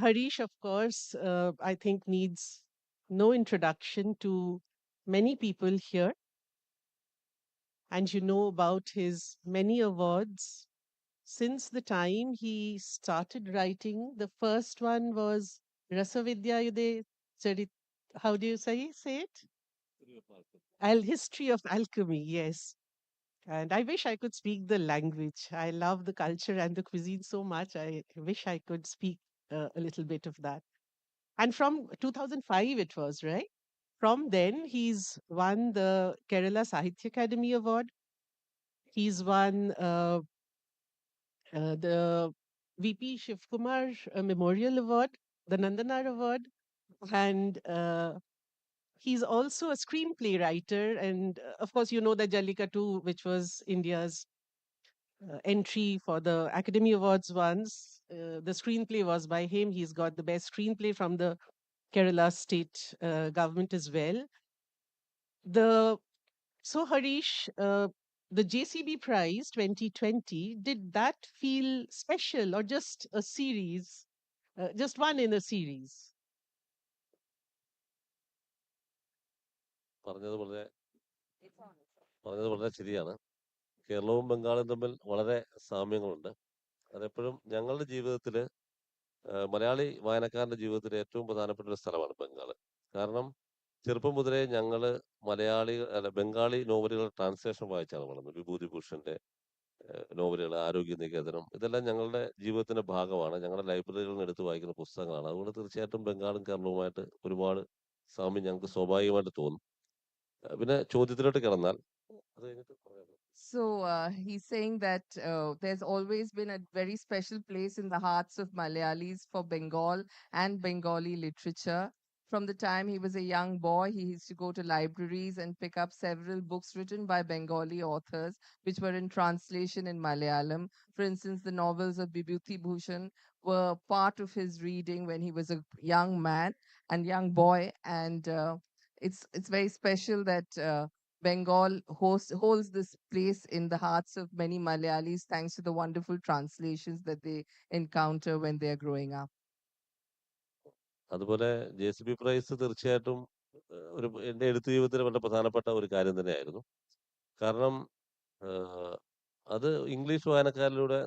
Harish, of course, I think needs no introduction to many people here. And you know about his many awards since the time he started writing. The first one was Rasavidyayude Charit. How do you say it? History of Alchemy, yes. And I wish I could speak the language. I love the culture and the cuisine so much. I wish I could speak a little bit of that. And from 2005, it was, right? From then, he's won the Kerala Sahitya Academy Award. He's won the VP Shivkumar Memorial Award, the Nandanar Award, and he's also a screenplay writer. And of course, you know the Jalika too, which was India's entry for the Academy Awards once. The screenplay was by him. He's got the best screenplay from the Kerala state government as well. The So Harish, the JCB Prize 2020, did that feel special or just a series, just one in a series? പറഞ്ഞത് വളരെ പറഞ്ഞത് വളരെ ശരിയാണ്. കേരളവും ബംഗാളും തമ്മിൽ വളരെ സാമ്യങ്ങളുണ്ട്. അതെപ്പോഴും ഞങ്ങളുടെ ജീവിതത്തിൽ മലയാളി വായനക്കാരന്റെ ജീവിതത്തിൽ ഏറ്റവും പ്രധാനപ്പെട്ട ഒരു സ്ഥലമാണ് ബംഗാൾ. കാരണം ചെറുപ്പം മുതലേ ഞങ്ങൾ ബംഗാളി നോവലുകൾ ട്രാൻസ്ലേഷൻ വായിച്ചാണ് വളർന്നത്. വിഭൂതിഭൂഷന്റെ നോവലുകൾ, ആരോഗ്യ നികേതനം, ഇതെല്ലാം ഞങ്ങളുടെ ജീവിതത്തിന്റെ ഭാഗമാണ്. ഞങ്ങളുടെ ലൈബ്രറികളിൽ നിന്ന് എടുത്ത് വായിക്കുന്ന പുസ്തകങ്ങളാണ്. അതുകൊണ്ട് തീർച്ചയായിട്ടും ബംഗാളും കേരളവുമായിട്ട് ഒരുപാട് സാമ്യം ഞങ്ങൾക്ക് സ്വാഭാവികമായിട്ട് തോന്നും. പിന്നെ ചോദ്യത്തിലോട്ട് കിടന്നാൽ അത് കഴിഞ്ഞിട്ട് പറയാം. So he's saying that there's always been a very special place in the hearts of Malayalis for Bengal and Bengali literature. From the time he was a young boy, he used to go to libraries and pick up several books written by Bengali authors, which were in translation in Malayalam. For instance, the novels of Bibhuti Bhushan were part of his reading when he was a young man and young boy. And it's very special that Bengal holds this place in the hearts of many Malayalis thanks to the wonderful translations that they encounter when they are growing up. അതുപോലെ JCB price തീർച്ചയായിട്ടും എൻ്റെ എഴുത്ത് ജീവിതത്തിൽ വളരെ പ്രധാനപ്പെട്ട ഒരു കാര്യം തന്നെയായിരുന്നു. കാരണം ആഹ്, അത് ഇംഗ്ലീഷ് വായനക്കാരിലൂടെ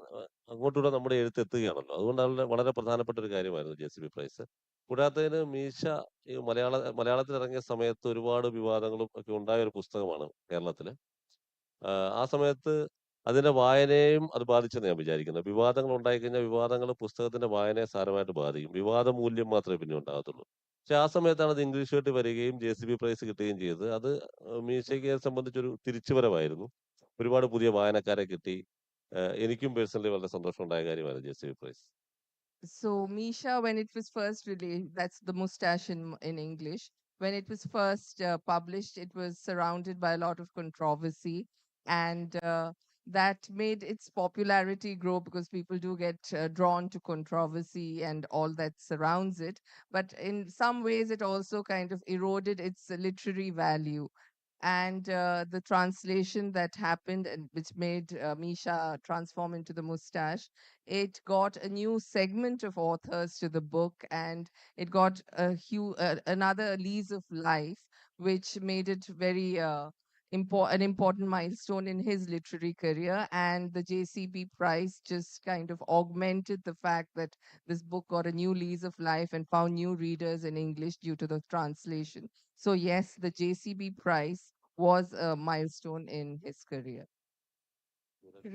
അങ്ങോട്ടൂടെ നമ്മുടെ എഴുത്ത് എത്തുകയാണല്ലോ. അതുകൊണ്ട് വളരെ വളരെ പ്രധാനപ്പെട്ട ഒരു കാര്യമായിരുന്നു JCB പ്രൈസ്. കൂടാത്തതിന് മീശ ഈ മലയാളത്തിൽ ഇറങ്ങിയ സമയത്ത് ഒരുപാട് വിവാദങ്ങളും ഒക്കെ ഉണ്ടായ ഒരു പുസ്തകമാണ് കേരളത്തിൽ. ആ സമയത്ത് അതിന്റെ വായനയെയും അത് ബാധിച്ചെന്ന് ഞാൻ വിചാരിക്കുന്നത്. വിവാദങ്ങൾ ഉണ്ടായിക്കഴിഞ്ഞാൽ വിവാദങ്ങൾ പുസ്തകത്തിന്റെ വായനയെ സാരമായിട്ട് ബാധിക്കും. വിവാദ മൂല്യം മാത്രമേ പിന്നെ ഉണ്ടാകത്തുള്ളൂ. പക്ഷെ ആ സമയത്താണ് അത് ഇംഗ്ലീഷായിട്ട് വരികയും JCB പ്രൈസ് കിട്ടുകയും ചെയ്തത്. അത് മീശയ്ക്ക് സംബന്ധിച്ചൊരു തിരിച്ചുവരവായിരുന്നു. ഒരുപാട് പുതിയ വായനക്കാരെ കിട്ടി. എനിക്കും പേഴ്സണലി വളരെ സന്തോഷമുണ്ടായ കാര്യമായിരുന്നു JCB prize. So Meesha, when it was first released, that's the Moustache in English. When it was first published, it was surrounded by a lot of controversy, and that made its popularity grow because people do get drawn to controversy and all that surrounds it. But in some ways, it also kind of eroded its literary value. And the translation that happened and which made Misha transform into the Moustache, it got a new segment of authors to the book, and it got another lease of life, which made it very an important milestone in his literary career. And the JCB Prize just kind of augmented the fact that this book got a new lease of life and found new readers in English due to the translation. So yes, the JCB Prize was a milestone in his career.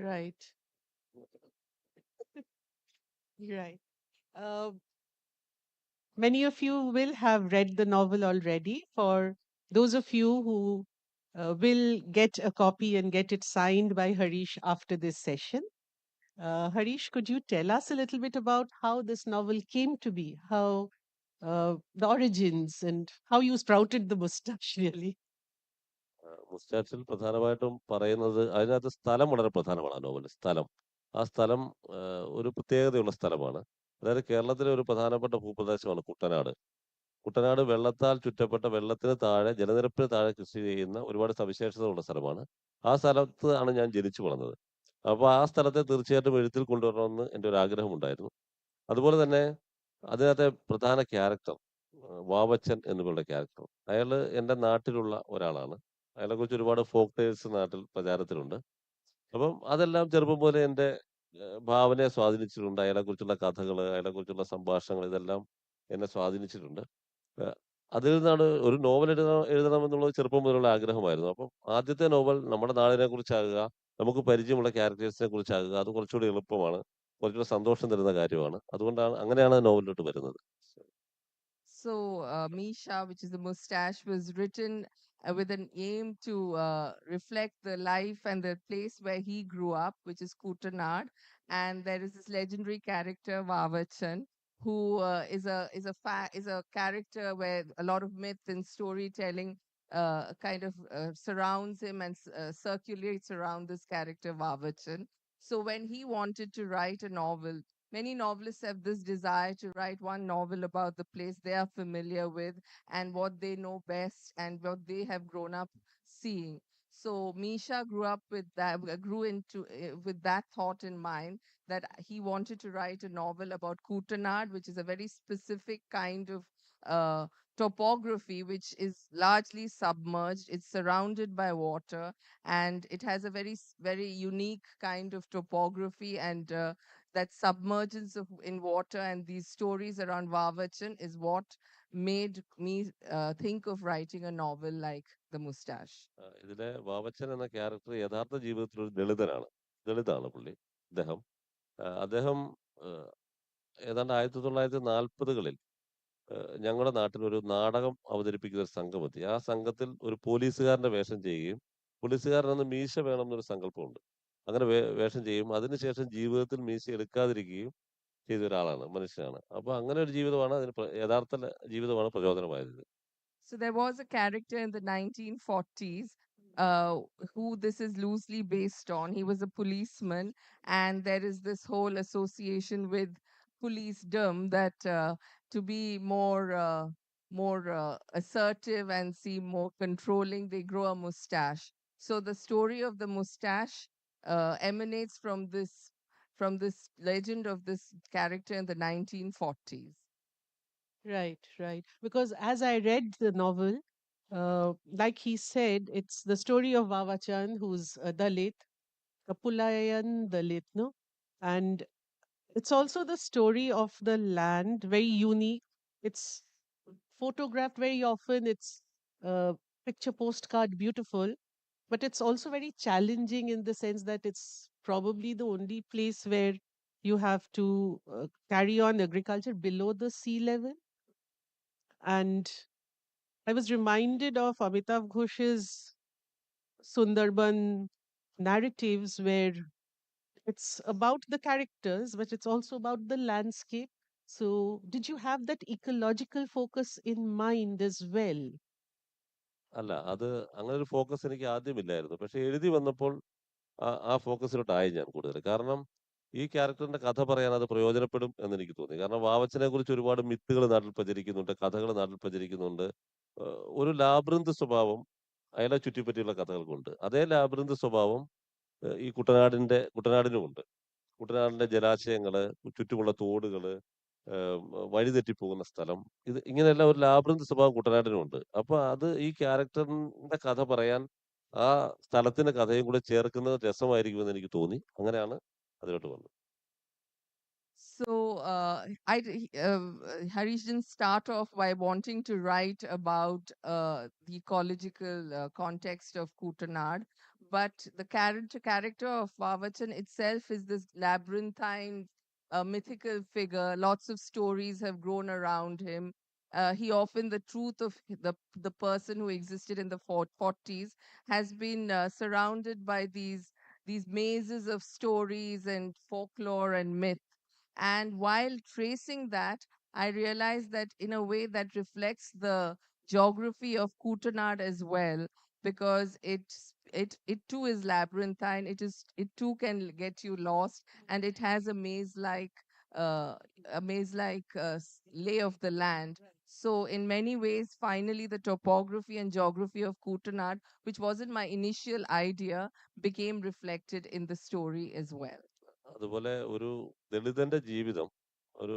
Right, right. Uh, Many of you will have read the novel already. For those of you who will get a copy and get it signed by Harish after this session, Harish, could you tell us a little bit about how this novel came to be, how the origins, and how you sprouted the mustache, really? മുസ്റ്റാച്ചിൽ പ്രധാനമായിട്ടും പറയുന്നത് അതിനകത്ത് സ്ഥലം വളരെ പ്രധാനമാണ് ആ novel. സ്ഥലം, ആ സ്ഥലം ഒരു പ്രത്യേകതയുള്ള സ്ഥലമാണ്. അതായത് കേരളത്തിലെ ഒരു പ്രധാനപ്പെട്ട ഭൂപ്രദേശമാണ് കുട്ടനാട്. കുട്ടനാട് വെള്ളത്താൽ ചുറ്റപ്പെട്ട, വെള്ളത്തിന് താഴെ, ജലനിരപ്പിന് താഴെ കൃഷി ചെയ്യുന്ന ഒരുപാട് സവിശേഷതകളുള്ള സ്ഥലമാണ്. ആ സ്ഥലത്ത് ആണ് ഞാൻ ജനിച്ചു വളർന്നത്. അപ്പോൾ ആ സ്ഥലത്തെ തീർച്ചയായിട്ടും എഴുത്തിൽ കൊണ്ടുവരണമെന്ന് എൻ്റെ ഒരു ആഗ്രഹമുണ്ടായിരുന്നു. അതുപോലെ തന്നെ അതിനകത്തെ പ്രധാന ക്യാരക്ടർ വാവച്ചൻ എന്നുള്ള ക്യാരക്ടർ. അയാള് എൻ്റെ നാട്ടിലുള്ള ഒരാളാണ്. അയാളെക്കുറിച്ച് ഒരുപാട് ഫോക്ക് ടെയിൽസ് നാട്ടിൽ പ്രചാരത്തിലുണ്ട്. അപ്പം അതെല്ലാം ചെറുപ്പം മുതലേ എൻ്റെ ഭാവനയെ സ്വാധീനിച്ചിട്ടുണ്ട്. അയാളെക്കുറിച്ചുള്ള കഥകള്, അയാളെക്കുറിച്ചുള്ള സംഭാഷണങ്ങൾ ഇതെല്ലാം എന്നെ സ്വാധീനിച്ചിട്ടുണ്ട്. ഏഹ് അതിൽ നിന്നാണ് ഒരു നോവൽ എഴുതണമെന്നുള്ളത് ചെറുപ്പം മുതലുള്ള ആഗ്രഹമായിരുന്നു. അപ്പം ആദ്യത്തെ നോവൽ നമ്മുടെ നാടിനെ കുറിച്ചാകുക, നമുക്ക് പരിചയമുള്ള ക്യാരക്ടേഴ്സിനെ കുറിച്ചാകുക, അത് കുറച്ചുകൂടി എളുപ്പമാണ്. കുറച്ചുകൂടി സന്തോഷം തരുന്ന കാര്യമാണ്. അതുകൊണ്ടാണ് അങ്ങനെയാണ് നോവലിലോട്ട് വരുന്നത്. So, Meesha, which is the mustache, was written with an aim to reflect the life and the place where he grew up, which is Kutanad. And there is this legendary character, Vavachan, who is a character where a lot of myth and storytelling kind of surrounds him and circulates around this character, Vavachan. So, when he wanted to write a novel, many novelists have this desire to write one novel about the place they are familiar with and what they know best and what they have grown up seeing. So Misha grew up with that, grew into with that thought in mind that he wanted to write a novel about Kutanad, which is a very specific kind of uh, topography, which is largely submerged. It's surrounded by water, and it has a very unique kind of topography and that submergence in water and these stories around Vavachan is what made me think of writing a novel like The Moustache. ഇതിലെ വാവച്ചൻ എന്ന character യഥാർത്ഥ ജീവിതത്തിൽ ഒരു ദളിതനാണ്. ദളിതാണ് പുള്ളി. അദ്ദേഹം അദ്ദേഹം ഏഹ്, ഏതാണ്ട് 1940കളിൽ ഞങ്ങളുടെ നാട്ടിൽ ഒരു നാടകം അവതരിപ്പിക്കുന്ന ഒരു സംഘമെത്തി. ആ സംഘത്തിൽ ഒരു പോലീസുകാരന്റെ വേഷം ചെയ്യുകയും, പോലീസുകാരനന്ന് മീശ വേണമെന്നൊരു സങ്കല്പമുണ്ട്. അങ്ങനെ വേഷം ചെയ്യും. അതിനുശേഷം ജീവിതത്തിൽ മീശ എടുക്കാതിരിക്കുകയും ചെയ്ത ഒരാളാണ്, മനുഷ്യനാണ്. അപ്പൊ അങ്ങനെ ഒരു ജീവിതമാണ് അതിന് യഥാർത്ഥ ജീവിതമാണ് പ്രചോദനമായത്. So there was a character in the 1940s uh, who this is loosely based on. He was a policeman, and there is this whole association with policedom that to be more assertive and seem more controlling, they grow a mustache. So the story of the mustache emanates from this legend of this character in the 1940s. Right, right. Because as I read the novel, like he said, it's the story of Vavachan, who's a Dalit, Kapulayan Dalit, no? And it's also the story of the land, very unique. It's photographed very often. It's picture postcard beautiful, but it's also very challenging in the sense that it's probably the only place where you have to carry on agriculture below the sea level. And I was reminded of Amitav Ghosh's Sundarban narratives where it's about the characters, but it's also about the landscape. So, did you have that ecological focus in mind as well? അല്ല, അത് അങ്ങനെ ഒരു focus എനിക്ക് ആദ്യമില്ലായിരുന്നു. പക്ഷെ എഴുതി വന്നപ്പോൾ ആ ഫോക്കസിലോട്ടായി ഞാൻ കൂടുതൽ. കാരണം ഈ ക്യാരക്ടറിന്റെ കഥ പറയാൻ അത് പ്രയോജനപ്പെടും എന്നെനിക്ക് തോന്നി. കാരണം വാവച്ചനെ കുറിച്ച് ഒരുപാട് മിത്തുകൾ നാട്ടിൽ പ്രചരിക്കുന്നുണ്ട്, കഥകൾ നാട്ടിൽ പ്രചരിക്കുന്നുണ്ട്. ഒരു ലാബ്രിന്ത് സ്വഭാവം അയാളെ ചുറ്റിപ്പറ്റിയുള്ള കഥകൾക്കുണ്ട്. അതേ ലാബ്രിന്ത് സ്വഭാവം ഈ കുട്ടനാടിനുമുണ്ട്. കുട്ടനാടിന്റെ ജലാശയങ്ങള്, ചുറ്റുമുള്ള തോടുകള്, ഏഹ് വഴിതെറ്റിപ്പോകുന്ന സ്ഥലം, ഇത് ഇങ്ങനെയെല്ലാം ഒരു ലാബ്രിന്ത് സ്വഭാവം കുട്ടനാടിനുമുണ്ട്. അപ്പൊ അത് ഈ ക്യാരക്ടറിന്റെ കഥ പറയാൻ ആ സ്ഥലത്തിന്റെ കഥയും കൂടെ ചേർക്കുന്നത് രസമായിരിക്കുമെന്ന് എനിക്ക് തോന്നി. അങ്ങനെയാണ് അതിലോട്ട് വന്നത്. So, Harish didn't start off by wanting to write about the ecological context of Kutanad, but the character of Vavachan itself is this labyrinthine, mythical figure. Lots of stories have grown around him. He often, the truth of the person who existed in the 40s has been surrounded by these mazes of stories and folklore and myth. And while tracing that, I realized that in a way that reflects the geography of Kutanad as well, because it too is labyrinthine. It too can get you lost, and it has uh, a maze-like lay of the land. So in many ways, finally, the topography and geography of Kutanad, which wasn't my initial idea, became reflected in the story as well. അതുപോലെ ഒരു ദളിതന്റെ ജീവിതം, ഒരു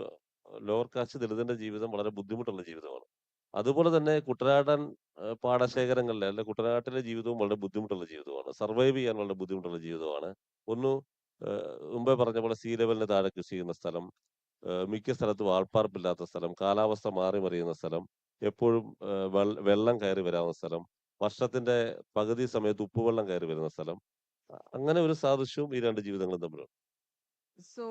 lower cast ദളിതന്റെ ജീവിതം വളരെ ബുദ്ധിമുട്ടുള്ള ജീവിതമാണ്. അതുപോലെ തന്നെ കുട്ടനാടൻ പാടശേഖരങ്ങളിലെ അല്ലെ കുട്ടനാട്ടിലെ ജീവിതവും വളരെ ബുദ്ധിമുട്ടുള്ള ജീവിതമാണ്. സർവൈവ് ചെയ്യാൻ വളരെ ബുദ്ധിമുട്ടുള്ള ജീവിതമാണ്. ഒന്ന് മുമ്പേ പറഞ്ഞ പോലെ സീ ലെവലിന് താഴെ കൃഷി ചെയ്യുന്ന സ്ഥലം, മിക്ക സ്ഥലത്തും ആൾപ്പാർപ്പില്ലാത്ത സ്ഥലം, കാലാവസ്ഥ മാറി മറിയുന്ന സ്ഥലം, എപ്പോഴും വെള്ളം കയറി വരാവുന്ന സ്ഥലം, വർഷത്തിന്റെ പകുതി സമയത്ത് ഉപ്പുവെള്ളം കയറി വരുന്ന സ്ഥലം. അങ്ങനെ ഒരു സാദൃശ്യവും ഈ രണ്ട് ജീവിതങ്ങളും തമ്മിലുണ്ട്. So,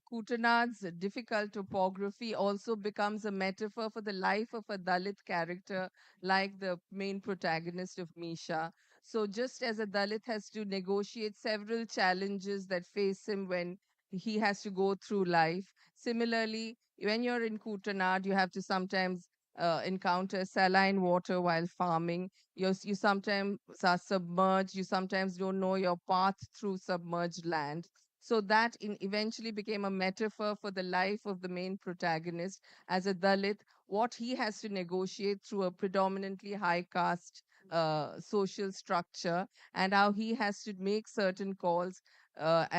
Kutanad's difficult topography also becomes a metaphor for the life of a Dalit character like the main protagonist of Meesha. So, just as a Dalit has to negotiate several challenges that face him when he has to go through life, similarly, when you're in Kutanad, you have to sometimes encounter saline water while farming. You sometimes are submerged, you sometimes don't know your path through submerged land. So that eventually became a metaphor for the life of the main protagonist as a Dalit, what he has to negotiate through a predominantly high caste social structure, and how he has to make certain calls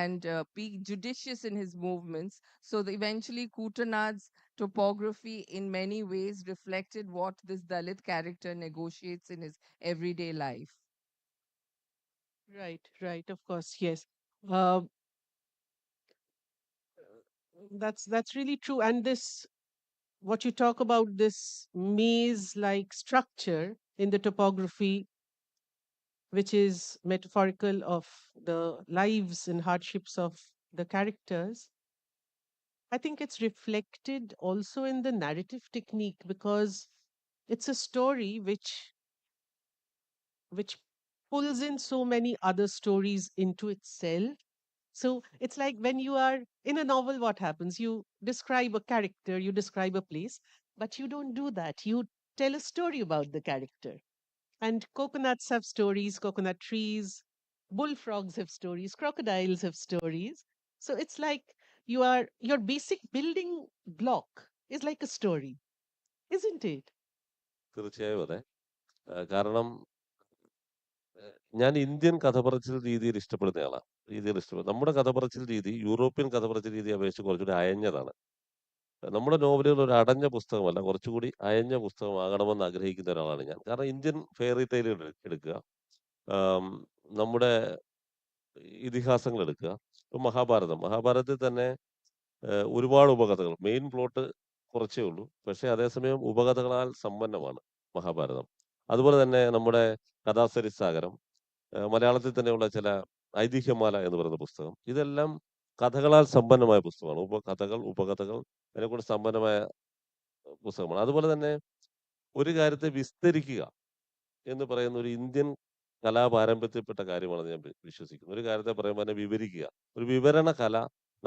and be judicious in his movements. So eventually Kutanad's topography in many ways reflected what this Dalit character negotiates in his everyday life. Right, right, of course, yes. Uh, that's really true. And this, what you talk about, this maze-like structure in the topography, which is metaphorical of the lives and hardships of the characters, I think it's reflected also in the narrative technique because it's a story which pulls in so many other stories into itself. So it's like when you are in a novel, what happens? You describe a character, you describe a place, but you don't do that. You tell a story about the character. And coconuts have stories, coconut trees, bullfrogs have stories, crocodiles have stories. So it's like your basic building block is like a story, isn't it? തീർച്ചയായും അതെ. കാരണം ഞാൻ Indian കഥ പറച്ചിൽ രീതിയിൽ ഇഷ്ടപ്പെടുന്നയാളാ. നമ്മുടെ കഥ പറച്ചിൽ രീതി യൂറോപ്യൻ കഥ പറച്ചിൽ രീതിയെ അപേക്ഷിച്ച് കുറച്ചുകൂടി അയഞ്ഞതാണ്. നമ്മുടെ നോവലുകൾ ഒരു അടഞ്ഞ പുസ്തകമല്ല, കുറച്ചുകൂടി അയഞ്ഞ പുസ്തകമാകണമെന്ന് ആഗ്രഹിക്കുന്ന ഒരാളാണ് ഞാൻ. കാരണം ഇന്ത്യൻ ഫെയറി ടെയിലുകൾ എടുക്കുക, ആം, നമ്മുടെ ഇതിഹാസങ്ങൾ എടുക്കുക. ഇപ്പൊ മഹാഭാരതത്തിൽ തന്നെ ഒരുപാട് ഉപകഥകൾ, മെയിൻ പ്ലോട്ട് കുറച്ചേ ഉള്ളൂ. പക്ഷേ അതേസമയം ഉപകഥകളാൽ സമ്പന്നമാണ് മഹാഭാരതം. അതുപോലെ തന്നെ നമ്മുടെ കഥാസരിസാഗരം, മലയാളത്തിൽ തന്നെയുള്ള ചില ഐതിഹ്യമാല എന്ന് പറയുന്ന പുസ്തകം, ഇതെല്ലാം കഥകളാൽ സമ്പന്നമായ പുസ്തകമാണ്. ഉപകഥകൾ അതിനെക്കൊണ്ട് സമ്പന്നമായ പുസ്തകമാണ്. അതുപോലെ തന്നെ ഒരു കാര്യത്തെ വിസ്തരിക്കുക എന്ന് പറയുന്ന ഒരു ഇന്ത്യൻ കലാപാരമ്പര്യത്തിൽപ്പെട്ട കാര്യമാണെന്ന് ഞാൻ വിശ്വസിക്കുന്നു. ഒരു കാര്യത്തെ പറയുമ്പോൾ അതിനെ വിവരിക്കുക. ഒരു വിവരണ കല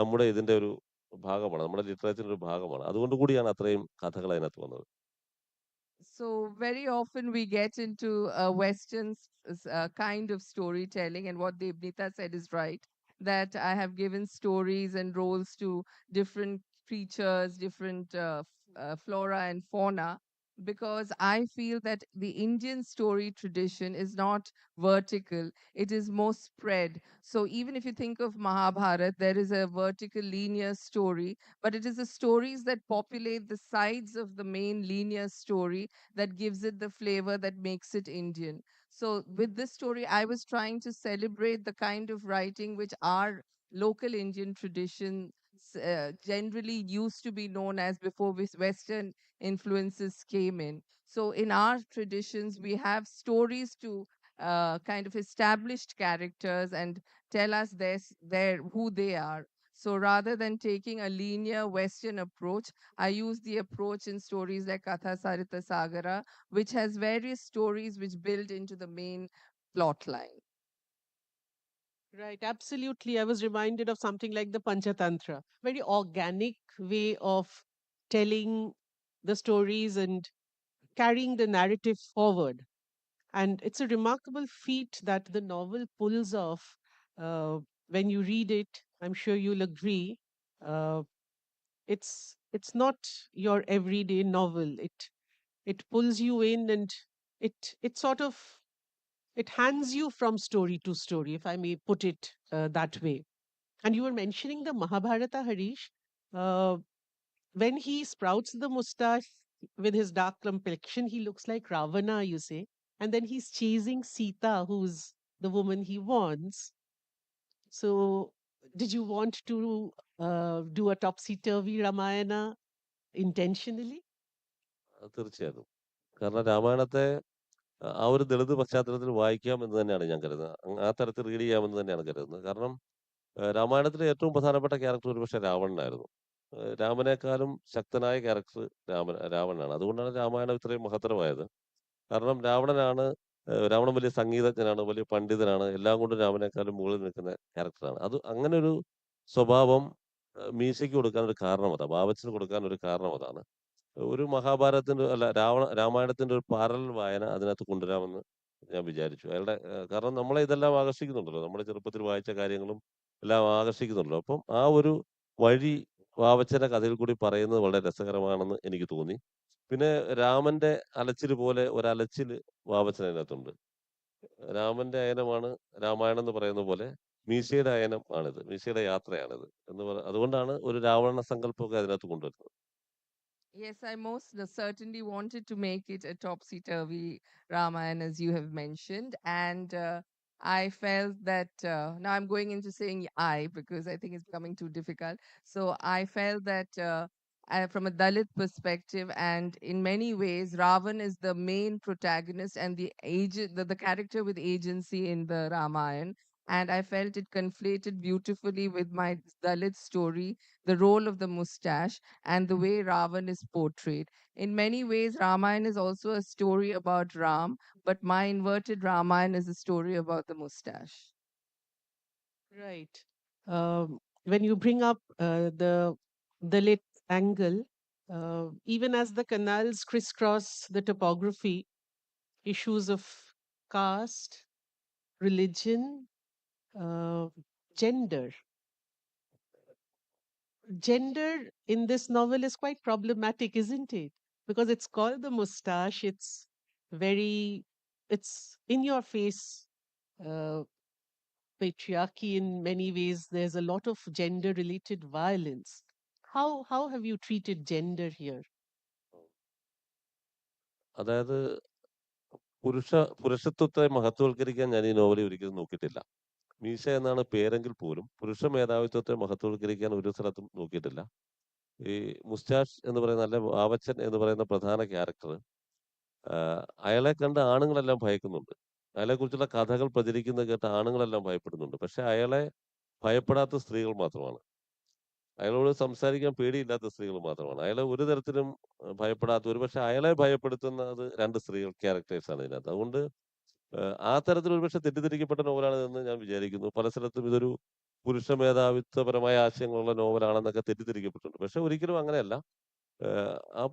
നമ്മുടെ ഇതിന്റെ ഒരു ഭാഗമാണ്. നമ്മുടെ ലിറ്ററേച്ചറിന്റെ ഒരു ഭാഗമാണ്. അതുകൊണ്ട് കൂടിയാണ് അത്രയും കഥകൾ അതിനകത്ത് വന്നത്. So very often we get into a Western kind of storytelling, and what Debnita said is right. That I have given stories and roles to different creatures, different flora and fauna, because I feel that the Indian story tradition is not vertical; it is more spread. So even if you think of Mahabharata, there is a vertical linear story, but it is the stories that populate the sides of the main linear story that gives it the flavor that makes it Indian. So, with this story, I was trying to celebrate the kind of writing which our local Indian tradition generally used to be known as before Western influences came in. So, in our traditions, we have stories to kind of established characters and tell us who they are. So rather than taking a linear Western approach, I use the approach in stories like Katha Sarita Sagara, which has various stories which build into the main plot line. Right, absolutely. I was reminded of something like the Panchatantra, very organic way of telling the stories and carrying the narrative forward. And it's a remarkable feat that the novel pulls off. When you read it, I'm sure you'll agree. Uh, it's not your everyday novel. It pulls you in, and it sort of it hands you from story to story, if I may put it that way. And you were mentioning the Mahabharata, Harish. Uh, when he sprouts the mustache with his dark complexion, he looks like Ravana, you say. And then he's chasing Sita, who's the woman he wants. So, did you want to do a topsy turvy Ramayana intentionally? തീർച്ചയായിട്ടും. കാരണം രാമായണത്തെ ആ ഒരു ദളിത് പശ്ചാത്തലത്തിൽ വായിക്കാം എന്ന് തന്നെയാണ് ഞാൻ കരുതുന്നത്. ആ തരത്തിൽ റീഡ് ചെയ്യാമെന്ന് തന്നെയാണ് കരുതുന്നത്. കാരണം രാമായണത്തിലെ ഏറ്റവും പ്രധാനപ്പെട്ട ക്യാരക്ടർ ഒരുപക്ഷെ രാവണനായിരുന്നു. രാമനേക്കാളും ശക്തനായ ക്യാരക്ടർ രാവണനാണ്. അതുകൊണ്ടാണ് രാമായണം ഇത്രയും മഹത്തരമായത്. കാരണം രാവണൻ വലിയ സംഗീതജ്ഞനാണ്, വലിയ പണ്ഡിതനാണ്, എല്ലാം കൊണ്ടും രാമനേക്കാളും മുകളിൽ നിൽക്കുന്ന ക്യാരക്ടറാണ്. അത് അങ്ങനൊരു സ്വഭാവം മീശയ്ക്ക് കൊടുക്കാൻ ഒരു കാരണം അതാ. വാവച്ചന് കൊടുക്കാൻ ഒരു കാരണം അതാണ്. ഒരു മഹാഭാരതത്തിന്റെ അല്ല രാമായണത്തിന്റെ ഒരു പാരലൽ വായന അതിനകത്ത് കൊണ്ടുവരാമെന്ന് ഞാൻ വിചാരിച്ചു. കാരണം നമ്മളെ ഇതെല്ലാം ആകർഷിക്കുന്നുണ്ടല്ലോ. നമ്മുടെ ചെറുപ്പത്തിൽ വായിച്ച കാര്യങ്ങളും എല്ലാം ആകർഷിക്കുന്നുണ്ടല്ലോ. അപ്പം ആ ഒരു വഴി വാവച്ചന്റെ കഥയിൽ കൂടി പറയുന്നത് വളരെ രസകരമാണെന്ന് എനിക്ക് തോന്നി. പിന്നെ രാമന്റെ അലച്ചില് പോലെ ഒരലച്ചില് വാവച്ചൻ അതിനകത്തുണ്ട്. രാമന്റെ അയനമാണ് രാമായണം എന്ന് പറയുന്ന പോലെ മീശയുടെ അയനം ആണിത്. മീശയുടെ യാത്രയാണിത്. അതുകൊണ്ടാണ് ഒരു രാവണ സങ്കല്പമൊക്കെ അതിനകത്ത് കൊണ്ടുവരുന്നത്. Yes, I most certainly wanted to make it a topsy turvy Ramayana, as you have mentioned. And I felt that now I'm going into saying I because I think it's becoming too difficult. So I felt that from a Dalit perspective, and in many ways, Ravan is the main protagonist and the character with agency in the Ramayana. And I felt it conflated beautifully with my Dalit story, the role of the mustache and the way Ravan is portrayed. In many ways, Ramayana is also a story about Ram, but my inverted Ramayana is a story about the mustache. Right. When you bring up the lit angle, even as the canals crisscross the topography, issues of caste, religion, uh, gender. Gender in this novel is quite problematic, isn't it? Because it's called the mustache. Very, it's in your face uh, patriarchy in many ways. There's a lot of gender related violence. How have you treated gender here? അതായത് പുരുഷത്വത്തെ മഹത്വവൽക്കരിക്കാൻ ഞാൻ ഈ നോവലിൽ ഒരിക്കലും നോക്കിയിട്ടില്ല. മീശ എന്നാണ് പേരെങ്കിൽ പോലും പുരുഷ മേധാവിത്വത്തെ മഹത്വവൽക്കരിക്കാൻ ഒരു സ്ഥലത്തും നോക്കിയിട്ടില്ല. ഈ മുസ്റ്റാഷ് എന്ന് പറയുന്ന അല്ലെ വാവച്ചൻ എന്ന് പറയുന്ന പ്രധാന ക്യാരക്ടർ, അയാളെ കണ്ട് ആണുങ്ങളെല്ലാം ഭയക്കുന്നുണ്ട്. അയാളെക്കുറിച്ചുള്ള കഥകൾ പ്രചരിക്കുന്നത് കേട്ട് ആണുങ്ങളെല്ലാം ഭയപ്പെടുന്നുണ്ട്. പക്ഷെ അയാളെ ഭയപ്പെടാത്ത സ്ത്രീകൾ മാത്രമാണ്. അയാളോട് സംസാരിക്കാൻ പേടിയില്ലാത്ത സ്ത്രീകൾ മാത്രമാണ്. അയാളെ ഒരു തരത്തിലും ഭയപ്പെടാത്ത, ഒരുപക്ഷെ അയാളെ ഭയപ്പെടുത്തുന്നത് 2 സ്ത്രീകൾ ക്യാരക്ടേഴ്സാണ് ഇതിനകത്ത്. അതുകൊണ്ട് ആ തരത്തിൽ ഒരുപക്ഷെ തെറ്റിദ്ധരിക്കപ്പെട്ട നോവലാണ് എന്ന് ഞാൻ വിചാരിക്കുന്നു. പല സ്ഥലത്തും ഇതൊരു പുരുഷ മേധാവിത്വപരമായ ആശയങ്ങളുള്ള നോവലാണെന്നൊക്കെ തെറ്റിദ്ധരിക്കപ്പെട്ടിട്ടുണ്ട്. പക്ഷെ ഒരിക്കലും അങ്ങനെയല്ല. ആ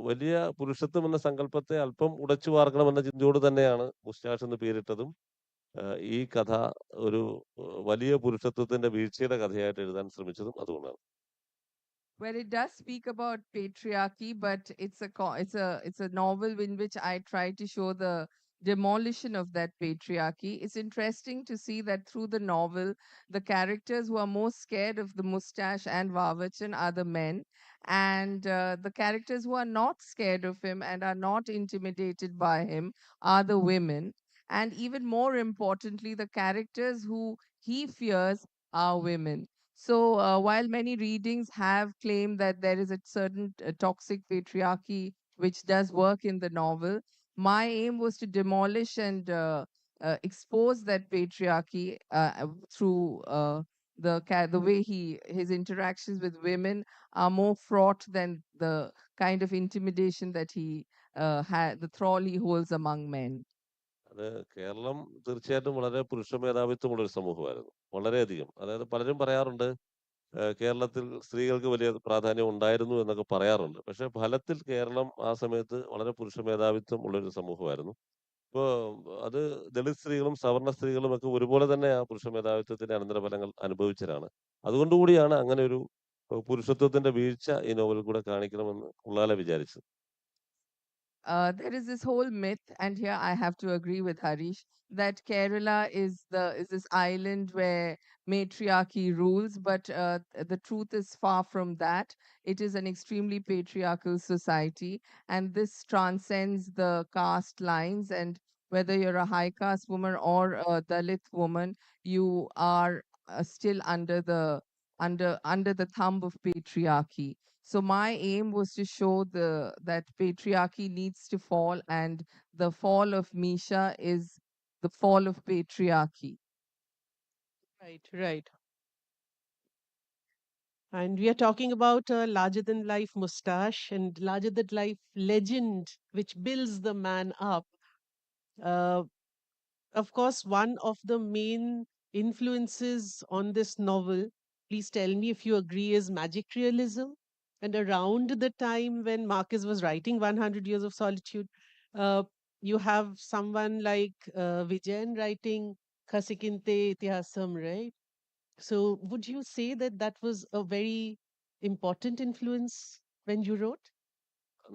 വലിയ പുരുഷത്വം എന്ന സങ്കല്പത്തെ അല്പം ഉടച്ചു വാർക്കണമെന്ന ചിന്തയോട് തന്നെയാണ് മുസ്റ്റാഷ് എന്ന് പേരിട്ടതും. ഈ കഥ ഒരു വലിയ പുരുഷത്വത്തിന്റെ വീഴ്ചയുടെ കഥയായിട്ട് എഴുതാൻ ശ്രമിച്ചതും അതുകൊണ്ടാണ്. Well, it does speak about patriarchy, but it's a novel in which I try to show the demolition of that patriarchy. It's interesting to see that through the novel, the characters who are most scared of the mustache and Vavachan are the men, and the characters who are not scared of him and are not intimidated by him are the women. And even more importantly, the characters who he fears are women. So, while many readings have claimed that there is a certain toxic patriarchy which does work in the novel, my aim was to demolish and expose that patriarchy through the way his interactions with women are more fraught than the kind of intimidation that he had, the thrall he holds among men. അത് കേരളം തീർച്ചയായിട്ടും വളരെ പുരുഷ മേധാവിത്വമുള്ള ഒരു സമൂഹമായിരുന്നു. വളരെയധികം. അതായത് പലരും പറയാറുണ്ട്, കേരളത്തിൽ സ്ത്രീകൾക്ക് വലിയ പ്രാധാന്യം ഉണ്ടായിരുന്നു എന്നൊക്കെ പറയാറുണ്ട്. പക്ഷെ ഫലത്തിൽ കേരളം ആ സമയത്ത് വളരെ പുരുഷ മേധാവിത്വം ഉള്ളൊരു സമൂഹമായിരുന്നു. ഇപ്പോ അത് ദളിത് സ്ത്രീകളും സവർണ്ണ സ്ത്രീകളും ഒക്കെ ഒരുപോലെ തന്നെ ആ പുരുഷ മേധാവിത്വത്തിന്റെ അനന്തരഫലങ്ങൾ അനുഭവിച്ചവരാണ്. അതുകൊണ്ടുകൂടിയാണ് അങ്ങനെ ഒരു പുരുഷത്വത്തിന്റെ വീഴ്ച ഈ നോവലിൽ കൂടെ കാണിക്കണമെന്ന് ഉള്ളാലെ വിചാരിച്ചത്. There is this whole myth, and here I have to agree with Harish, that Kerala is this island where matriarchy rules, but the truth is far from that. It is an extremely patriarchal society, and this transcends the caste lines. And whether you're a high caste woman or a Dalit woman, you are still under the thumb of patriarchy. So my aim was to show the that patriarchy needs to fall, and the fall of Meesha is the fall of patriarchy. Right, right. And we are talking about a larger than life mustache and larger than life legend, which builds the man up. Uh, of course, one of the main influences on this novel, please tell me if you agree, is magic realism. And around the time when Marcus was writing 100 Years of Solitude, uh, you have someone like Vijayan writing Khasikinte Itihasam, right? So, would you say that that was a very important influence when you wrote?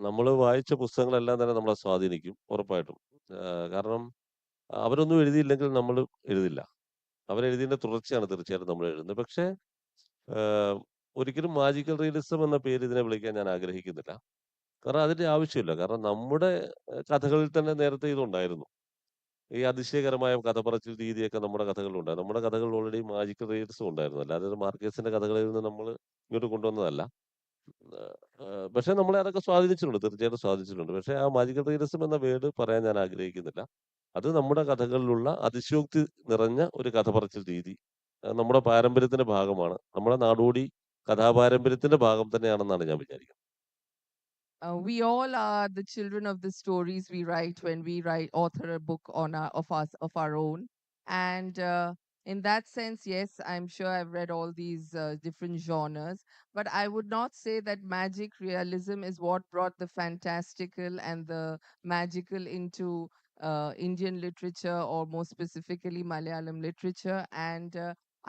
നമ്മൾ വായിച്ച പുസ്തകങ്ങളെല്ലാം തന്നെ നമ്മളെ സ്വാധീനിക്കും ഉറപ്പായിട്ടും. കാരണം അവരൊന്നും എഴുതിയില്ലെങ്കിൽ നമ്മൾ എഴുതില്ല. അവരെഴുതിയതിന്റെ തുടർച്ചയാണ് തീർച്ചയായിട്ടും നമ്മൾ എഴുതുന്നത്. പക്ഷേ ഒരിക്കലും മാജിക്കൽ റിയലിസം എന്ന പേര് ഇതിനെ വിളിക്കാൻ ഞാൻ ആഗ്രഹിക്കുന്നില്ല. കാരണം അതിന്റെ ആവശ്യമില്ല. കാരണം നമ്മുടെ കഥകളിൽ തന്നെ നേരത്തെ ഇതുണ്ടായിരുന്നു. ഈ അതിശയകരമായ കഥ പറച്ചിൽ രീതിയൊക്കെ നമ്മുടെ കഥകളിലുണ്ടായിരുന്നു. നമ്മുടെ കഥകളിൽ ഓൾറെഡി മാജിക്കൽ റിയലിസം ഉണ്ടായിരുന്നു. അല്ലാതെ അത് മാർക്കേസിന്റെ കഥകളിൽ നിന്ന് നമ്മൾ ഇങ്ങോട്ട് കൊണ്ടുവന്നതല്ല. പക്ഷേ നമ്മളെ അതൊക്കെ സ്വാധീനിച്ചിട്ടുണ്ട്. തീർച്ചയായിട്ടും സ്വാധീനിച്ചിട്ടുണ്ട്. പക്ഷേ ആ മാജിക്കൽ റിയലിസം എന്ന വേർഡ് പറയാൻ ഞാൻ ആഗ്രഹിക്കുന്നില്ല. അത് നമ്മുടെ കഥകളിലുള്ള അതിശയോക്തി നിറഞ്ഞ ഒരു കഥ പറച്ചിൽ രീതി. നമ്മുടെ പാരമ്പര്യത്തിന്റെ ഭാഗമാണ്. നമ്മുടെ നാടോടി കഥാപാരമ്പര്യത്തിന്റെ ഭാഗം തന്നെയാണെന്നാണ് ഞാൻ വിചാരിക്കുന്നത്. We all are the children of the stories we write when we write author a book on of our own. And in that sense, yes, I'm sure I've read all these different genres, but I would not say that magic realism is what brought the fantastical and the magical into Indian literature, or more specifically Malayalam literature. And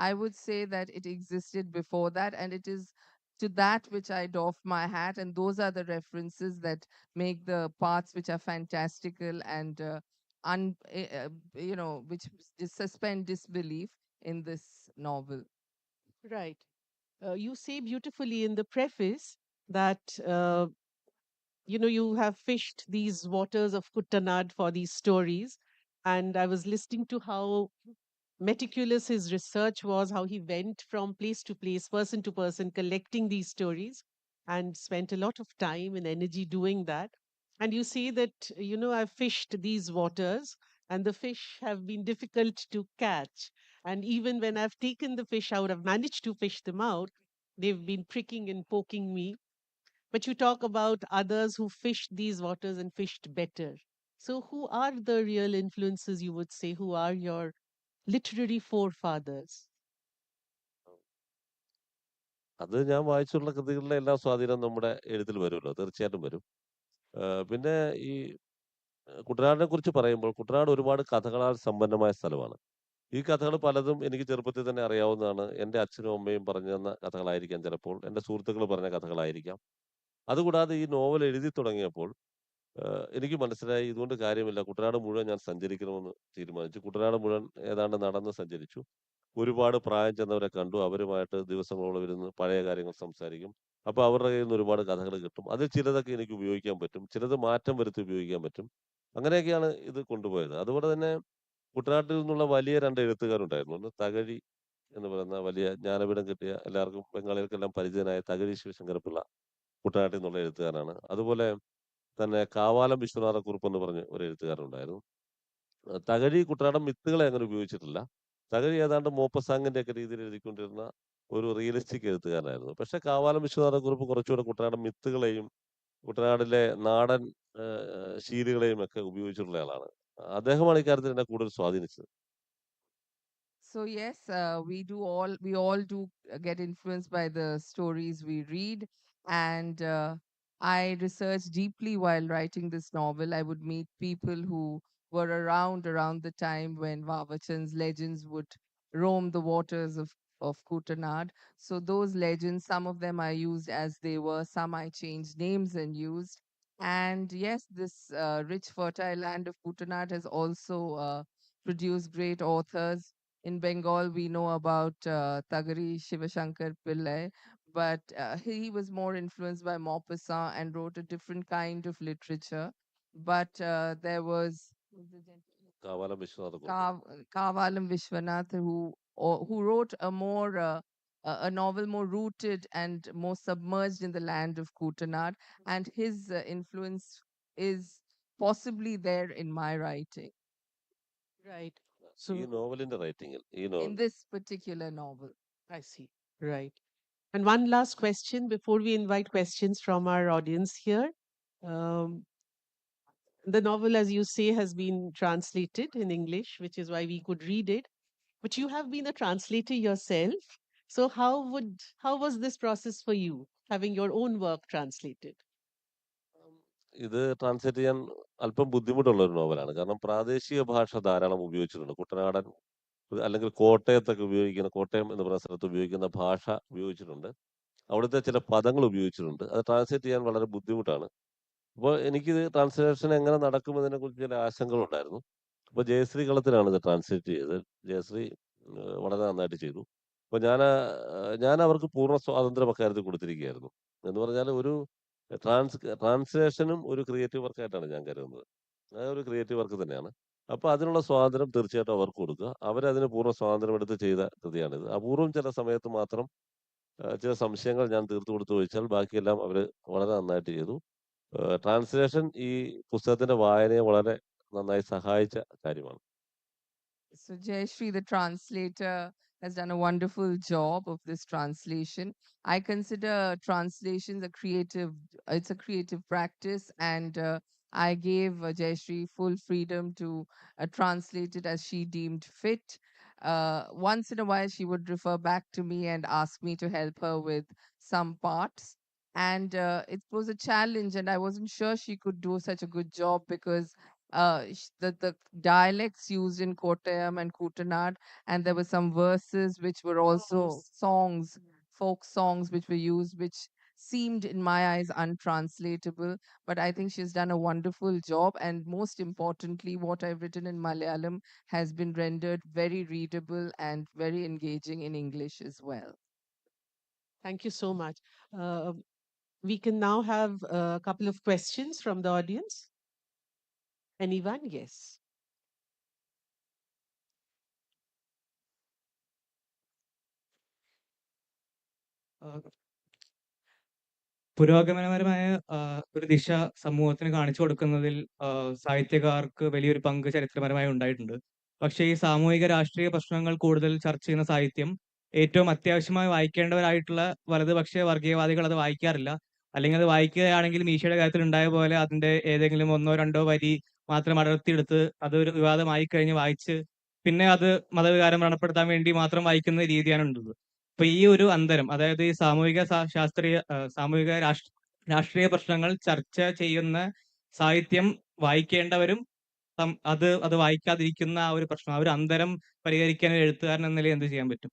I would say that it existed before that, and it is to that which I doff my hat. And those are the references that make the parts which are fantastical and which suspend disbelief in this novel. Right. You say beautifully in the preface that you have fished these waters of Kuttanad for these stories, and I was listening to how meticulous his research was, how he went from place to place, person to person, collecting these stories, and spent a lot of time and energy doing that. And you say that, I've fished these waters, and the fish have been difficult to catch. And even when I've taken the fish out, I've managed to fish them out, they've been pricking and poking me. But you talk about others who fished these waters and fished better. So, who are the real influences, you would say? Who are your literary forefathers? അത് ഞാൻ വായിച്ചിട്ടുള്ള കൃതികളിലെ എല്ലാ സ്വാധീനം നമ്മുടെ എഴുത്തിൽ വരുമല്ലോ. തീർച്ചയായിട്ടും വരും. പിന്നെ ഈ കുട്ടനാടിനെ കുറിച്ച് പറയുമ്പോൾ കുട്ടനാട് ഒരുപാട് കഥകളാൽ സമ്പന്നമായ സ്ഥലമാണ്. ഈ കഥകൾ പലതും എനിക്ക് ചെറുപ്പത്തിൽ തന്നെ അറിയാവുന്നതാണ്. എൻ്റെ അച്ഛനും അമ്മയും പറഞ്ഞു തന്ന കഥകളായിരിക്കാം ചിലപ്പോൾ. എൻ്റെ സുഹൃത്തുക്കൾ പറഞ്ഞ കഥകളായിരിക്കാം. അതുകൂടാതെ ഈ നോവൽ എഴുതി തുടങ്ങിയപ്പോൾ എനിക്ക് മനസ്സിലായി ഇതുകൊണ്ട് കാര്യമില്ല. കുട്ടനാട് മുഴുവൻ ഞാൻ സഞ്ചരിക്കണമെന്ന് തീരുമാനിച്ചു. കുട്ടനാട് മുഴുവൻ ഏതാണ്ട് നടന്ന് സഞ്ചരിച്ചു. ഒരുപാട് പ്രായം ചെന്നവരെ കണ്ടു. അവരുമായിട്ട് ദിവസങ്ങളോളം ഇരുന്ന് പഴയ കാര്യങ്ങൾ സംസാരിക്കും. അപ്പൊ അവരുടെ കയ്യിൽ നിന്ന് ഒരുപാട് കഥകൾ കിട്ടും. അതിൽ ചിലതൊക്കെ എനിക്ക് ഉപയോഗിക്കാൻ പറ്റും. ചിലത് മാറ്റം വരുത്തി ഉപയോഗിക്കാൻ പറ്റും. അങ്ങനെയൊക്കെയാണ് ഇത് കൊണ്ടുപോയത്. അതുപോലെ തന്നെ കുട്ടനാട്ടിൽ നിന്നുള്ള വലിയ 2 എഴുത്തുകാരുണ്ടായിരുന്നു. ഒന്ന് തകഴി എന്ന് പറയുന്ന വലിയ ജ്ഞാനപീഠം കിട്ടിയ എല്ലാവർക്കും ബംഗാളികൾക്കെല്ലാം പരിചിതനായ തകഴി ശിവശങ്കരപ്പിള്ള കുട്ടനാട്ടിൽ നിന്നുള്ള എഴുത്തുകാരനാണ്. അതുപോലെ തന്നെ കാവാലം വിശ്വനാഥക്കുറുപ്പ് എന്ന് പറഞ്ഞ ഒരു എഴുത്തുകാരനുണ്ടായിരുന്നു. തകഴി കുട്ടനാടൻ മിത്തുകളെ അങ്ങനെ ഉപയോഗിച്ചിട്ടില്ല. തകഴി ഏതാണ്ട് മോപ്പസാങ്ങിന്റെ ഒക്കെ രീതിയിൽ എഴുതിക്കൊണ്ടിരുന്ന ഒരു റിയലിസ്റ്റിക് എഴുത്തുകാരനായിരുന്നു. പക്ഷേ കാവാലം വിശ്വനാഥക്കുറുപ്പ് കുറച്ചുകൂടെ കുട്ടനാടൻ മിത്തുകളെയും കുട്ടനാടിലെ നാടൻ ശീലുകളെയും ഒക്കെ ഉപയോഗിച്ചിട്ടുള്ള ആളാണ്. അദ്ദേഹമാണ് ഇക്കാര്യത്തിൽ എന്നെ കൂടുതൽ സ്വാധീനിച്ചത്. So yes, we all do get influenced by the stories we read, and I researched deeply while writing this novel. I would meet people who were around the time when Vavachan's legends would roam the waters of Kutanad. So those legends, some of them I used as they were, some I changed names and used. And yes, this rich, fertile land of Kutanad has also produced great authors. In Bengal, we know about Tagari Shivashankar Pillai, but he was more influenced by Maupassant and wrote a different kind of literature. But there was who's the gentleman? Kavalam Vishwanatha Kurup. Kavalam Vishwanath, who wrote a more a novel more rooted and more submerged in the land of Kutanad, and his influence is possibly there in my writing, Right. ഈ So നോവലിന്റെ റൈറ്റിംഗിൽ ഈ in novel this particular novel. I see. Right. And one last question before we invite questions from our audience here. Um, the novel, as you say, has been translated in English, which is why we could read it. But you have been a translator yourself. So how was this process for you, having your own work translated? ഇത് translate ചെയ്യാൻ അല്പം ബുദ്ധിമുട്ടുള്ള ഒരു നോവലാണ്. കാരണം പ്രാദേശിക ഭാഷ ധാരാളം ഉപയോഗിച്ചിട്ടുണ്ട്. കുട്ടനാടൻ അല്ലെങ്കിൽ കോട്ടയത്തൊക്കെ ഉപയോഗിക്കുന്ന, കോട്ടയം എന്ന് പറയുന്ന സ്ഥലത്ത് ഉപയോഗിക്കുന്ന ഭാഷ ഉപയോഗിച്ചിട്ടുണ്ട്. അവിടുത്തെ ചില പദങ്ങൾ ഉപയോഗിച്ചിട്ടുണ്ട്. അത് ട്രാൻസ്ലേറ്റ് ചെയ്യാൻ വളരെ ബുദ്ധിമുട്ടാണ്. അപ്പോൾ എനിക്കിത് ട്രാൻസ്ലേഷൻ എങ്ങനെ നടക്കുമെന്നതിനെക്കുറിച്ച് ചില ആശങ്കകളുണ്ടായിരുന്നു. അപ്പോൾ ജയശ്രീ കളത്തിലാണ് ഇത് ട്രാൻസ്ലേറ്റ് ചെയ്തത്. ജയശ്രീ വളരെ നന്നായിട്ട് ചെയ്തു. അപ്പോൾ ഞാൻ അവർക്ക് പൂർണ്ണ സ്വാതന്ത്ര്യം അക്കാര്യത്തിൽ കൊടുത്തിരിക്കുകയായിരുന്നു. എന്ന് പറഞ്ഞാൽ ഒരു ട്രാൻസ്ലേഷനും ഒരു ക്രിയേറ്റീവ് വർക്കായിട്ടാണ് ഞാൻ കരുതുന്നത്. ഒരു ക്രിയേറ്റീവ് വർക്ക് തന്നെയാണ്. അപ്പോൾ അതിനുള്ള സ്വാതന്ത്ര്യം തീർച്ചയായിട്ടും അവർക്ക് കൊടുക്കുക. അവരതിന് പൂർണ്ണ സ്വാതന്ത്ര്യം എടുത്ത് ചെയ്ത കൃതിയാണിത്. അപൂർവം ചില സമയത്ത് മാത്രം ചില സംശയങ്ങൾ ഞാൻ തീർത്തു കൊടുത്തു ചോദിച്ചാൽ ബാക്കിയെല്ലാം അവർ വളരെ നന്നായിട്ട് ചെയ്തു. ട്രാൻസ്ലേഷൻ ഈ പുസ്തകത്തിന്റെ വായനയെ വളരെ നന്നായി സഹായിച്ച കാര്യമാണ്. So Jayashree, the translator, has done a wonderful job of this translation. I consider translations it's a creative practice, and I gave Jayashree full freedom to translate it as she deemed fit. Once in a while, she would refer back to me and ask me to help her with some parts. And it was a challenge, and I wasn't sure she could do such a good job because the dialects used in Kottayam and Kutanad, and there were some verses which were also songs, folk songs which were used, which seemed in my eyes untranslatable. But I think she's done a wonderful job, and most importantly, what I've written in Malayalam has been rendered very readable and very engaging in English as well. Thank you so much. We can now have a couple of questions from the audience. Anyone? Yes. ആ, പുരോഗമനപരമായ ഒരു ദിശ സമൂഹത്തിന് കാണിച്ചു കൊടുക്കുന്നതിൽ സാഹിത്യകാർക്ക് വലിയൊരു പങ്ക് ചരിത്രപരമായി ഉണ്ടായിട്ടുണ്ട്. പക്ഷേ ഈ സാമൂഹിക രാഷ്ട്രീയ പ്രശ്നങ്ങൾ കൂടുതൽ ചർച്ച ചെയ്യുന്ന സാഹിത്യം ഏറ്റവും അത്യാവശ്യമായി വായിക്കേണ്ടവരായിട്ടുള്ള വലതുപക്ഷ വർഗീയവാദികൾ അത് വായിക്കാറില്ല. അല്ലെങ്കിൽ അത് വായിക്കുകയാണെങ്കിൽ മീശയുടെ കാര്യത്തിൽ ഉണ്ടായ പോലെ അതിന്റെ ഏതെങ്കിലും ഒന്നോ രണ്ടോ വരി മാത്രം അടർത്തിയെടുത്ത് അതൊരു വിവാദമായി കഴിഞ്ഞ് വായിച്ച് പിന്നെ അത് മതവികാരം വ്രണപ്പെടുത്താൻ വേണ്ടി മാത്രം വായിക്കുന്ന രീതിയാണ് ഉള്ളത്. അപ്പൊ ഈ ഒരു അന്തരം, അതായത് ഈ സാമൂഹിക രാഷ്ട്രീയ പ്രശ്നങ്ങൾ ചർച്ച ചെയ്യുന്ന സാഹിത്യം വായിക്കേണ്ടവരും അത് വായിക്കാതിരിക്കുന്ന ആ ഒരു പ്രശ്നം, ആ ഒരു അന്തരം പരിഹരിക്കാൻ ഒരു എഴുത്തുകാരൻ എന്ന നിലയിൽ എന്ത് ചെയ്യാൻ പറ്റും?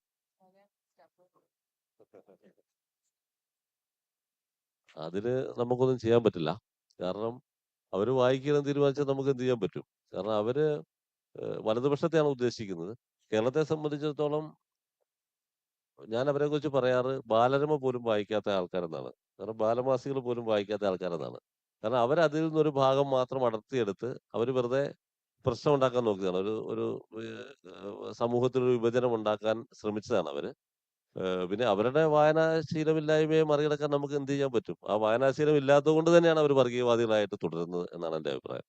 അതിന് നമുക്കൊന്നും ചെയ്യാൻ പറ്റില്ല. കാരണം അവര് വായിക്കണമെന്ന് തീരുമാനിച്ചാൽ നമുക്ക് എന്ത് ചെയ്യാൻ പറ്റും? കാരണം അവര് വലതുപക്ഷത്തെയാണ് ഉദ്ദേശിക്കുന്നത്. കേരളത്തെ സംബന്ധിച്ചിടത്തോളം ഞാൻ അവരെക്കുറിച്ച് പറയാറ് ബാലരമ പോലും വായിക്കാത്ത ആൾക്കാരെന്നാണ്. കാരണം ബാലമാസികൾ പോലും വായിക്കാത്ത ആൾക്കാരെന്നാണ്. കാരണം അവരതിൽ നിന്നൊരു ഭാഗം മാത്രം അടർത്തിയെടുത്ത് അവര് വെറുതെ പ്രശ്നം ഉണ്ടാക്കാൻ നോക്കുകയാണ്. ഒരു ഒരു സമൂഹത്തിലൊരു വിഭജനം ഉണ്ടാക്കാൻ ശ്രമിച്ചതാണ് അവര്. പിന്നെ അവരുടെ വായനാശീലമില്ലായ്മയെ മറികടക്കാൻ നമുക്ക് എന്ത് ചെയ്യാൻ പറ്റും? ആ വായനാശീലം ഇല്ലാത്തത് കൊണ്ട് തന്നെയാണ് അവർ വർഗീയവാദികളായിട്ട് തുടരുന്നത് എന്നാണ് എന്റെ അഭിപ്രായം.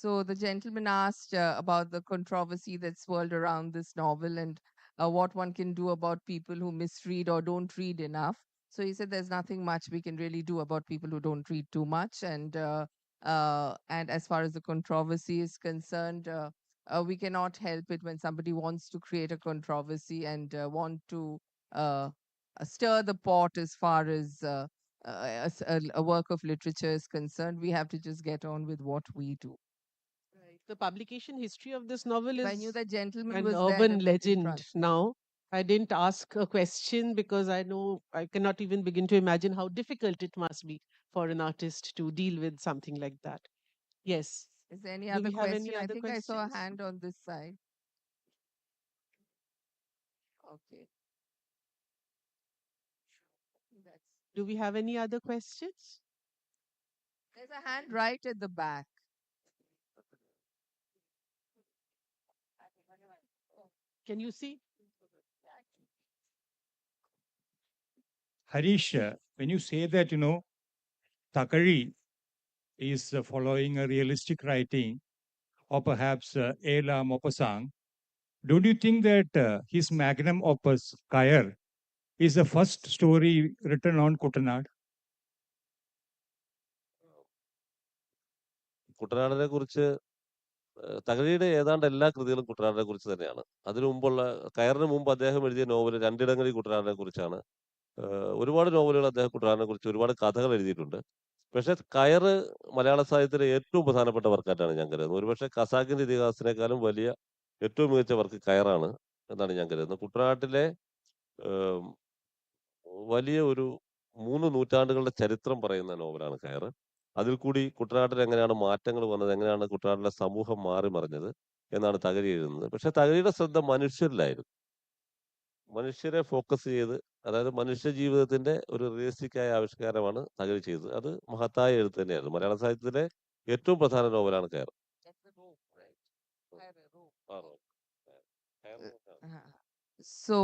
So the gentleman asked about the controversy that swirled around this novel and what one can do about people who misread or don't read enough. So he said there's nothing much we can really do about people who don't read too much. And as far as the controversy is concerned, we cannot help it when somebody wants to create a controversy and want to uh, stir the pot as far as a work of literature is concerned. We have to just get on with what we do. Right. The publication history of this novel If I knew is that gentleman an was there, urban then we can legend translate. now. I didn't ask a question because I know I cannot even begin to imagine how difficult it must be for an artist to deal with something like that. Yes. Is there any Do other we have any question? I other think I saw a questions? hand on this side. Okay. That's, Do we have any other questions? there's a hand right at the back. Can you see? Harish, when you say that, Thakari is following a realistic writing, or perhaps Ela Mopasang, don't you think that his magnum opus, Kair, is the first story written on Kutanad? കുട്ടനാടിനെ കുറിച്ച് തകഴിയുടെ ഏതാണ്ട് എല്ലാ കൃതികളും കുട്ടനാടിനെ കുറിച്ച് തന്നെയാണ്. അതിനു മുമ്പുള്ള കയറിന് മുമ്പ് അദ്ദേഹം എഴുതിയ നോവൽ രണ്ടിടങ്ങളിൽ കുട്ടനാടിനെ കുറിച്ചാണ്. ഒരുപാട് നോവലുകൾ അദ്ദേഹം കുട്ടനാടിനെ കുറിച്ച് ഒരുപാട് കഥകൾ എഴുതിയിട്ടുണ്ട്. പക്ഷേ കയറ് മലയാള സാഹിത്യത്തിലെ ഏറ്റവും പ്രധാനപ്പെട്ട വർക്കായിട്ടാണ് ഞാൻ കരുതുന്നത്. ഒരുപക്ഷെ ഖസാക്കിന്റെ ഇതിഹാസത്തിനേക്കാളും വലിയ ഏറ്റവും മികച്ച വർക്ക് കയറാണ് എന്നാണ് ഞാൻ കരുതുന്നത്. കുട്ടനാട്ടിലെ ഏഹ്, വലിയ ഒരു 3 നൂറ്റാണ്ടുകളുടെ ചരിത്രം പറയുന്ന നോവലാണ് കയറ്. അതിൽ കൂടി കുട്ടനാട്ടിൽ എങ്ങനെയാണ് മാറ്റങ്ങൾ വന്നത്, എങ്ങനെയാണ് കുട്ടനാട്ടിലെ സമൂഹം മാറി മറിഞ്ഞത് എന്നാണ് തകഴി എഴുതുന്നത്. പക്ഷേ തകഴിയുടെ ശ്രദ്ധ മനുഷ്യരിലായിരുന്നു. മനുഷ്യരെ ഫോക്കസ് ചെയ്ത്, അതായത് മനുഷ്യ ജീവിതത്തിന്റെ ഒരു റിയലിസ്റ്റിക് ആയ ആവിഷ്കാരമാണ് തകഴി ചെയ്തത്. അത് മഹത്തായ എഴുത്ത് തന്നെയായിരുന്നു. മലയാള സാഹിത്യത്തിലെ ഏറ്റവും പ്രധാന നോവലാണ് കയർ. That's the rope, right? Kaira rope. ആ rope. കയർ rope ആണ്. So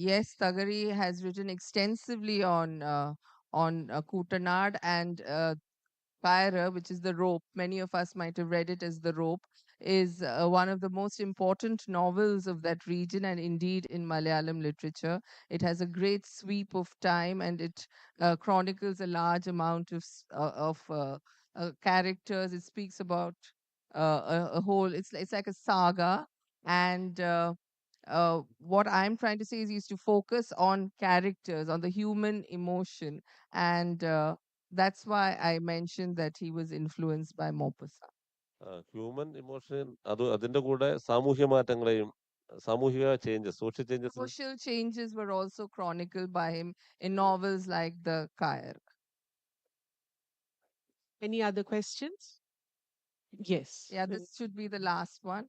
yes, Tagari has written extensively on Kutanad and Pyra, which is the rope. Many of us might have read it as the rope. Is one of the most important novels of that region, and indeed in Malayalam literature, it has a great sweep of time, and it chronicles a large amount of characters. It speaks about a whole. It's like a saga, and what I'm trying to say is he used to focus on characters, on the human emotion, and that's why I mentioned that he was influenced by Maupassant. Human emotion അത് അതിന്റെ കൂടെ സാമൂഹ്യ മാറ്റങ്ങളെയും സാമൂഹിക changes, social changes. Social changes were also chronicled by him in novels like The Kair. Any other questions? Yes. Yeah, this should be the last one.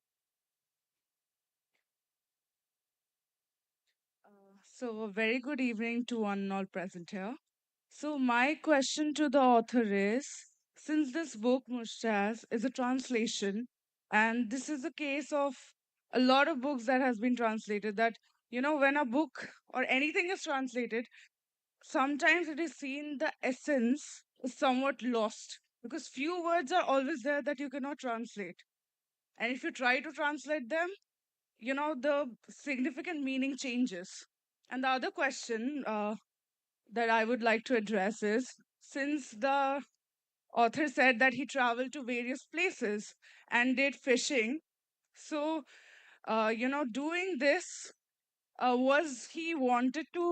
So, a very good evening to one and all present here. So, my question to the author is, since this book, Moustache, is a translation, and this is a case of a lot of books that has been translated, that, when a book or anything is translated, sometimes it is seen the essence is somewhat lost because few words are always there that you cannot translate. And if you try to translate them, the significant meaning changes. And the other question that I would like to address is, since the author said that he traveled to various places and did fishing, so, doing this, was he wanted to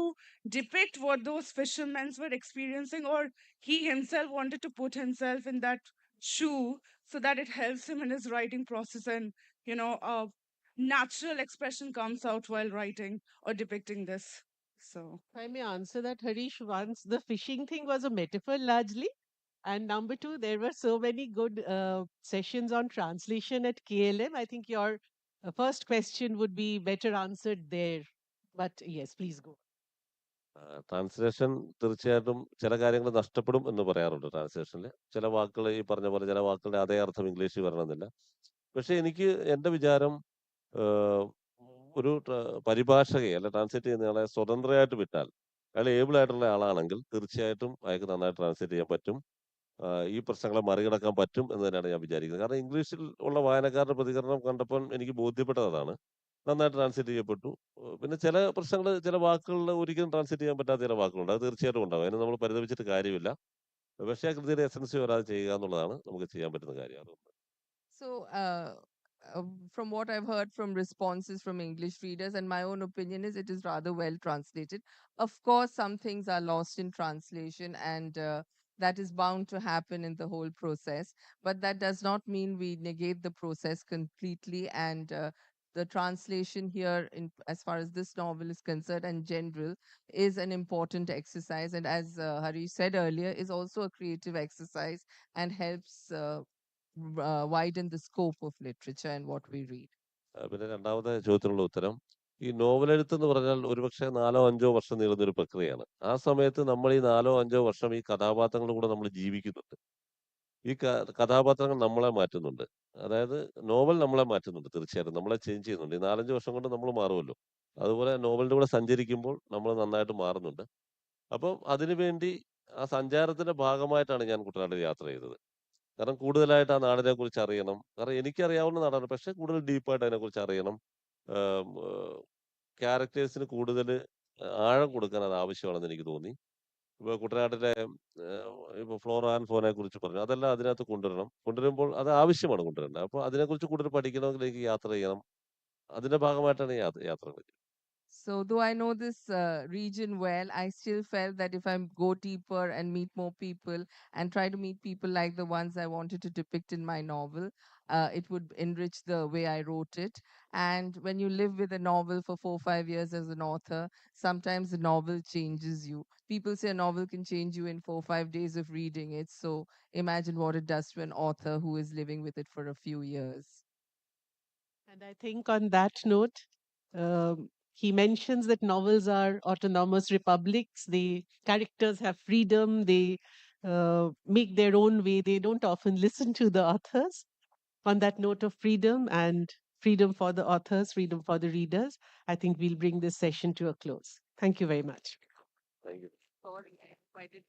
depict what those fishermen were experiencing, or he himself wanted to put himself in that shoe so that it helps him in his writing process, and natural expression comes out while writing or depicting this. So If I may answer that, Harish, once the fishing thing was a metaphor largely. And number two, there were so many good sessions on translation at KLM. I think your first question would be better answered there. But yes, please go. Translation തീർച്ചയായിട്ടും ചില കാര്യങ്ങൾ നഷ്ടപ്പെടും എന്ന് പറയാറുണ്ട് ട്രാൻസ്ലേഷനിൽ. ചില വാക്കുകൾ ഈ പറഞ്ഞ പോലെ ചില വാക്കുകളുടെ അതേ അർത്ഥം ഇംഗ്ലീഷിൽ വരണമെന്നില്ല. പക്ഷെ എനിക്ക് എൻ്റെ വിചാരം ഒരു പരിഭാഷകയെ അല്ല ട്രാൻസ്ലേറ്റ് ചെയ്യുന്ന ആളെ സ്വതന്ത്രമായിട്ട് വിട്ടാൽ, അയാൾ ഏബിൾ ആയിട്ടുള്ള ആളാണെങ്കിൽ തീർച്ചയായിട്ടും അയാൾക്ക് നന്നായിട്ട് ട്രാൻസ്ലേറ്റ് ചെയ്യാൻ പറ്റും. ഈ പ്രശ്നങ്ങളെ മറികടക്കാൻ പറ്റും എന്ന് തന്നെയാണ് ഞാൻ വിചാരിക്കുന്നത്. കാരണം ഇംഗ്ലീഷിൽ ഉള്ള വായനക്കാരുടെ പ്രതികരണം കണ്ടപ്പോൾ എനിക്ക് ബോധ്യപ്പെട്ടത് അതാണ്. നന്നായിട്ട് ട്രാൻസ്ലേറ്റ് ചെയ്യപ്പെട്ടു. പിന്നെ ചില പ്രശ്നങ്ങൾ, ചില വാക്കുകളിൽ ഒരിക്കലും ട്രാൻസ്ലേറ്റ് ചെയ്യാൻ പറ്റാത്ത ചില വാക്കുകളുണ്ട്. അത് തീർച്ചയായിട്ടും ഉണ്ടാകും. അതിന് നമ്മൾ പരിതപിച്ചിട്ട് കാര്യമില്ല. പക്ഷേ ആ കൃതിയുടെ എസൻസ് വരാതെ ചെയ്യുക എന്നുള്ളതാണ് നമുക്ക് ചെയ്യാൻ പറ്റുന്ന കാര്യം. അതുകൊണ്ട് So, from what I've heard from responses from English readers, and my own opinion is it is rather well translated. Of course, some things are lost in translation, and that is bound to happen in the whole process. But that does not mean we negate the process completely and the translation here, in as far as this novel is concerned and general, is an important exercise. And as Harish said earlier, is also a creative exercise and helps widen the scope of literature and what we read. പിന്നെ രണ്ടാമത്തെ ചോദ്യത്തിനുള്ള ഉത്തരം, ഈ novel എഴുത്തെന്ന് പറഞ്ഞാൽ ഒരുപക്ഷെ 4 5 വർഷം നീളുന്ന ഒരു പ്രക്രിയയാണ്. ആ സമയത്ത് നമ്മൾ ഈ 4 5 വർഷം ഈ കഥാപാത്രങ്ങളുടെ കൂടെ നമ്മൾ ജീവിക്കുന്നുണ്ട്. ഈ കഥാപാത്രങ്ങൾ നമ്മളെ മാറ്റുന്നുണ്ട്. അതായത് നോവൽ നമ്മളെ മാറ്റുന്നുണ്ട് തീർച്ചയായിട്ടും. നമ്മളെ ചേഞ്ച് ചെയ്യുന്നുണ്ട്. ഈ 4 5 വർഷം കൊണ്ട് നമ്മൾ മാറുമല്ലോ. അതുപോലെ നോവലിന്റെ കൂടെ സഞ്ചരിക്കുമ്പോൾ നമ്മൾ നന്നായിട്ട് മാറുന്നുണ്ട്. അപ്പം അതിനുവേണ്ടി ആ സഞ്ചാരത്തിന്റെ ഭാഗമായിട്ടാണ് ഞാൻ കുട്ടനാട്ടിൽ യാത്ര ചെയ്തത്. കാരണം കൂടുതലായിട്ട് ആ നാടിനെക്കുറിച്ച് അറിയണം. കാരണം എനിക്കറിയാവുന്ന നാടാണ്. പക്ഷേ കൂടുതൽ ഡീപ്പായിട്ട് അതിനെക്കുറിച്ച് അറിയണം. ആം, ക്യാരക്ടേഴ്സിന് കൂടുതൽ ആഴം കൊടുക്കാൻ അത് ആവശ്യമാണെന്ന് എനിക്ക് തോന്നി. ഇപ്പൊ കുട്ടനാട്ടിലെ ഇപ്പൊ ഫ്ലോറ ആൻഡ് ഫോനെ കുറിച്ച് പറഞ്ഞു. അതെല്ലാം അതിനകത്ത് കൊണ്ടുവരണം. കൊണ്ടുവരുമ്പോൾ അത് ആവശ്യമാണ് കൊണ്ടുവരേണ്ടത്. അപ്പോൾ അതിനെക്കുറിച്ച് കൂടുതൽ പഠിക്കണമെങ്കിൽ എനിക്ക് യാത്ര ചെയ്യണം. അതിന്റെ ഭാഗമായിട്ടാണ് ഈ യാത്രകൾ. So, though I know this region well, I still felt that if I go deeper and meet more people and try to meet people like the ones I wanted to depict in my novel, it would enrich the way I wrote it. And when you live with a novel for 4 5 years as an author, sometimes the novel changes you. People say a novel can change you in 4 5 days of reading it. So, imagine what it does to an author who is living with it for a few years. And I think on that note, he mentions that novels are autonomous republics. The characters have freedom. They make their own way. They don't often listen to the authors. On that note of freedom and freedom for the authors, freedom for the readers, I think we'll bring this session to a close. Thank you very much. Thank you. Sorry, I did.